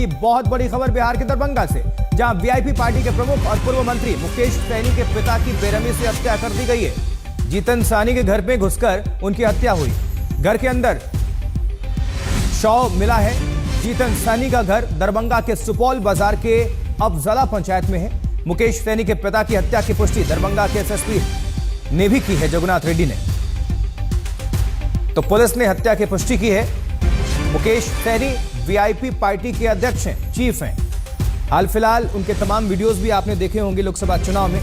बहुत बड़ी खबर बिहार के दरभंगा से, जहां वीआईपी पार्टी के प्रमुख और पूर्व मंत्री मुकेश सैनी के पिता की बेरहमी से हत्या कर दी गई है। जीतन साहनी के घर में घुसकर उनकी हत्या हुई। घर के अंदर शव मिला है। जीतन साहनी का घर दरभंगा के सुपौल बाजार के अफजला पंचायत में है। मुकेश सैनी के पिता की हत्या की पुष्टि दरभंगा के एसएसपी ने भी की है, जगन्नाथ रेड्डी ने। तो पुलिस ने हत्या की पुष्टि की है। मुकेश सैनी वीआईपी पार्टी के अध्यक्ष हैं, चीफ हैं। हाल फिलहाल उनके तमाम वीडियोस भी आपने देखे होंगे लोकसभा चुनाव में।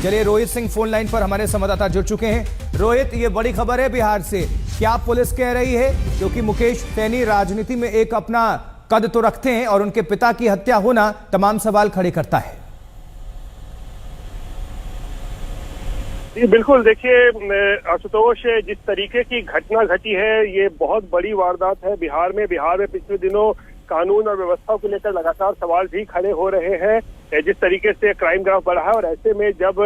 चलिए, रोहित सिंह फोन लाइन पर हमारे संवाददाता जुड़ चुके हैं। रोहित, ये बड़ी खबर है बिहार से, क्या पुलिस कह रही है? क्योंकि मुकेश सैनी राजनीति में एक अपना कद तो रखते हैं और उनके पिता की हत्या होना तमाम सवाल खड़े करता है। बिल्कुल, देखिए आशुतोष, जिस तरीके की घटना घटी है ये बहुत बड़ी वारदात है बिहार में। पिछले दिनों कानून और व्यवस्था को लेकर लगातार सवाल भी खड़े हो रहे हैं। जिस तरीके से क्राइम ग्राफ बढ़ा है, और ऐसे में जब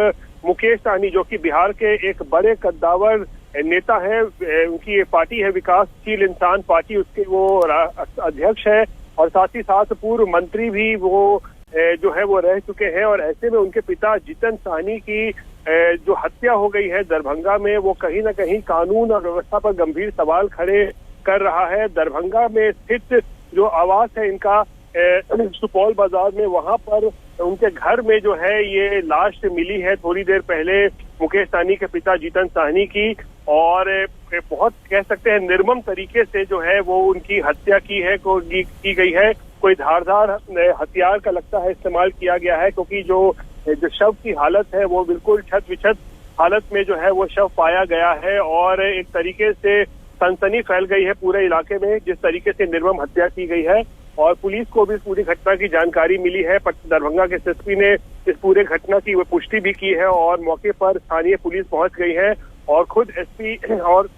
मुकेश सहनी जो कि बिहार के एक बड़े कद्दावर नेता है, उनकी ये पार्टी है विकासशील इंसान पार्टी, उसके वो अध्यक्ष है और साथ ही साथ पूर्व मंत्री भी वो जो है वो रह चुके हैं। और ऐसे में उनके पिता जीतन साहनी की जो हत्या हो गई है दरभंगा में, वो कहीं ना कहीं कानून और व्यवस्था पर गंभीर सवाल खड़े कर रहा है। दरभंगा में स्थित जो आवास है इनका सुपौल बाजार में, वहां पर उनके घर में जो है ये लाश मिली है थोड़ी देर पहले मुकेश सहनी के पिता जीतन साहनी की। और बहुत कह सकते हैं निर्मम तरीके से जो है वो उनकी हत्या की गई है। कोई धारदार हथियार का लगता है इस्तेमाल किया गया है, क्योंकि जो शव की हालत है वो बिल्कुल छत विछत हालत में जो है वो शव पाया गया है। और एक तरीके से सनसनी फैल गई है पूरे इलाके में, जिस तरीके से निर्मम हत्या की गई है। और पुलिस को भी पूरी घटना की जानकारी मिली है। दरभंगा के एसएसपी ने इस पूरे घटना की वो पुष्टि भी की है और मौके पर स्थानीय पुलिस पहुंच गई है और खुद एसपी और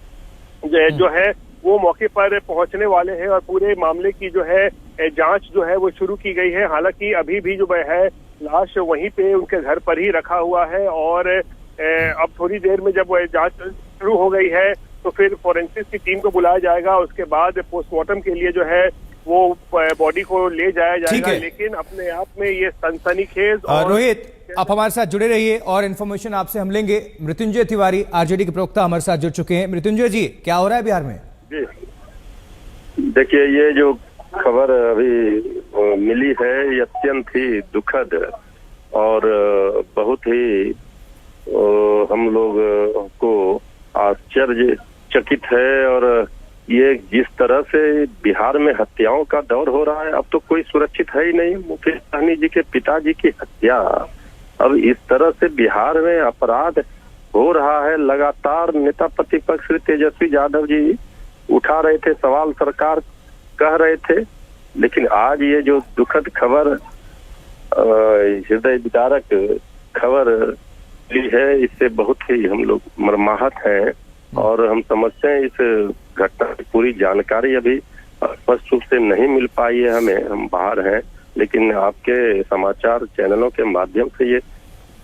जो है वो मौके पर पहुंचने वाले हैं और पूरे मामले की जो है जांच जो है वो शुरू की गई है। हालांकि अभी भी जो है लाश वहीं पे उनके घर पर ही रखा हुआ है और अब थोड़ी देर में जब जांच शुरू हो गई है तो फिर फोरेंसिक की टीम को बुलाया जाएगा। उसके बाद पोस्टमार्टम के लिए जो है वो बॉडी को ले जाया जाएगा। लेकिन अपने आप में ये सनसनीखेज। रोहित, आप हमारे साथ जुड़े रहिए और इन्फॉर्मेशन आपसे हम लेंगे। मृत्युंजय तिवारी आरजेडी के प्रवक्ता हमारे साथ जुड़ चुके हैं। मृत्युंजय जी, क्या हो रहा है बिहार में? जी देखिए, ये जो खबर अभी मिली है ये अत्यंत ही दुखद और बहुत ही हम लोग को आश्चर्यचकित है। और ये जिस तरह से बिहार में हत्याओं का दौर हो रहा है, अब तो कोई सुरक्षित है ही नहीं। मुकेश सहनी जी के पिताजी की हत्या, अब इस तरह से बिहार में अपराध हो रहा है। लगातार नेता प्रतिपक्ष श्री तेजस्वी यादव जी उठा रहे थे सवाल, सरकार कह रहे थे, लेकिन आज ये जो दुखद खबर, हृदय विदारक खबर ली है, इससे बहुत ही हम लोग मर्माहत हैं। और हम समझते हैं इस घटना की पूरी जानकारी अभी स्पष्ट रूप से नहीं मिल पाई है हमें, हम बाहर हैं। लेकिन आपके समाचार चैनलों के माध्यम से ये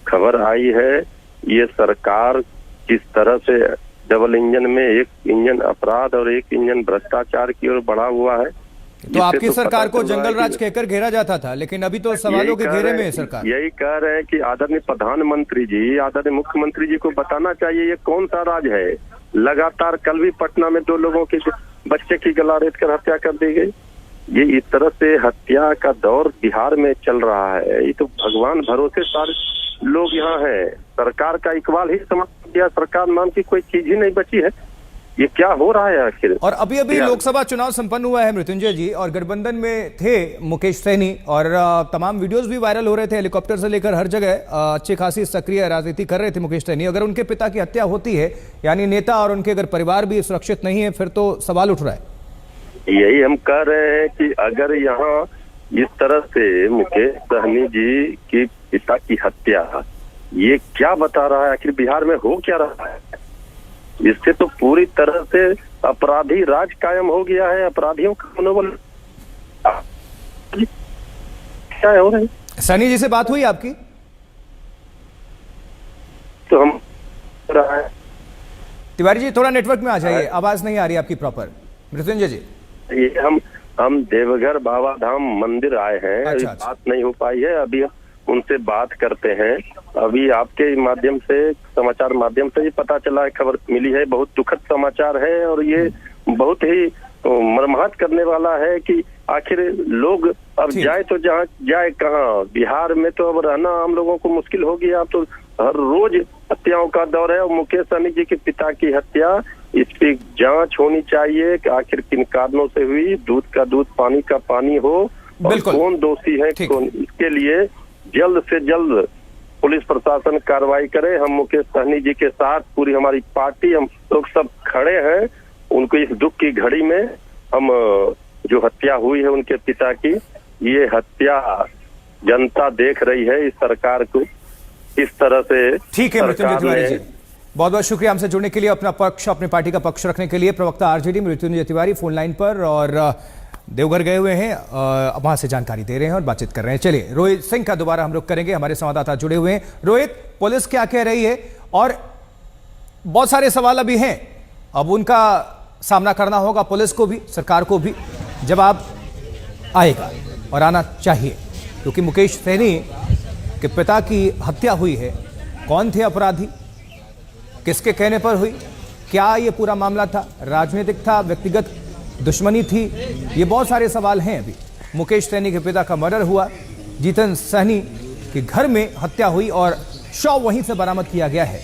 खबर आई है। ये सरकार किस तरह से डबल इंजन में, एक इंजन अपराध और एक इंजन भ्रष्टाचार की ओर बढ़ा हुआ है। तो आपकी सरकार को जंगल राज कहकर घेरा जाता था, लेकिन अभी तो सवालों के घेरे में है सरकार। यही कह रहे हैं कि आदरणीय प्रधानमंत्री जी, आदरणीय मुख्यमंत्री जी को बताना चाहिए ये कौन सा राज है। लगातार कल भी पटना में 2 लोगों के बच्चे की गला रेत कर हत्या कर दी गई। ये इस तरह से हत्या का दौर बिहार में चल रहा है। ये तो भगवान भरोसे सारे लोग यहाँ है। सरकार का इकबाल ही समाप्त किया, सरकार नाम की कोई चीज ही नहीं बची है। ये क्या हो रहा है आखिर? और अभी लोकसभा चुनाव संपन्न हुआ है मृत्युंजय जी, और गठबंधन में थे मुकेश सैनी और तमाम वीडियोस भी वायरल हो रहे थे। हेलीकॉप्टर से लेकर हर जगह अच्छी खासी सक्रिय राजनीति कर रहे थे मुकेश सैनी। अगर उनके पिता की हत्या होती है, यानी नेता और उनके अगर परिवार भी सुरक्षित नहीं है, फिर तो सवाल उठ रहा है। यही हम कह रहे हैं कि अगर यहाँ इस तरह से मुकेश सहनी जी की पिता की हत्या, ये क्या बता रहा है आखिर बिहार में हो क्या रहा है? इससे तो पूरी तरह से अपराधी राज कायम हो गया है। अपराधियों का मनोबल क्या हो रहा है? सैनी जी से बात हुई आपकी? तो हम रहा है। तिवारी जी, थोड़ा नेटवर्क में आ जाइए, आवाज नहीं आ रही आपकी प्रॉपर। मृत्युंजय जी, ये हम देवघर बाबा धाम मंदिर आए हैं। अभी अच्छा। बात नहीं हो पाई है, अभी उनसे बात करते हैं। अभी आपके माध्यम से, समाचार माध्यम से ये पता चला है, खबर मिली है, बहुत दुखद समाचार है और ये बहुत ही मर्माहत करने वाला है कि आखिर लोग अब जाए तो जहाँ जाए कहाँ। बिहार में तो अब रहना हम लोगों को मुश्किल हो गया। अब तो हर रोज हत्याओं का दौर है और मुकेश सहनी जी के पिता की हत्या, इस पे जांच होनी चाहिए कि आखिर किन कारणों से हुई। दूध का दूध, पानी का पानी हो और कौन दोषी है कौन, इसके लिए जल्द से जल्द पुलिस प्रशासन कार्रवाई करे। हम मुकेश सहनी जी के साथ पूरी हमारी पार्टी, हम लोग सब खड़े हैं। उनको इस दुख की घड़ी में हम जो हत्या हुई है उनके पिता की, ये हत्या जनता देख रही है इस सरकार को इस तरह से। ठीक है मृत्युंजय तिवारी जी, बहुत बहुत शुक्रिया हमसे जुड़ने के लिए, अपना पक्ष, अपनी पार्टी का पक्ष रखने के लिए। प्रवक्ता RJD Mrityunjay Tiwari phone line पर और देवघर गए हुए हैं, वहां से जानकारी दे रहे हैं और बातचीत कर रहे हैं। चलिए रोहित सिंह का दोबारा हम लोग करेंगे, हमारे संवाददाता जुड़े हुए हैं। रोहित, पुलिस क्या कह रही है? और बहुत सारे सवाल अभी हैं, अब उनका सामना करना होगा पुलिस को भी, सरकार को भी। जवाब आएगा और आना चाहिए, क्योंकि मुकेश सहनी के पिता की हत्या हुई है। कौन थे अपराधी, किसके कहने पर हुई, क्या ये पूरा मामला था, राजनीतिक था, व्यक्तिगत दुश्मनी थी, ये बहुत सारे सवाल हैं। अभी मुकेश सहनी के पिता का मर्डर हुआ, जीतन सहनी के घर में हत्या हुई और शव वहीं से बरामद किया गया है।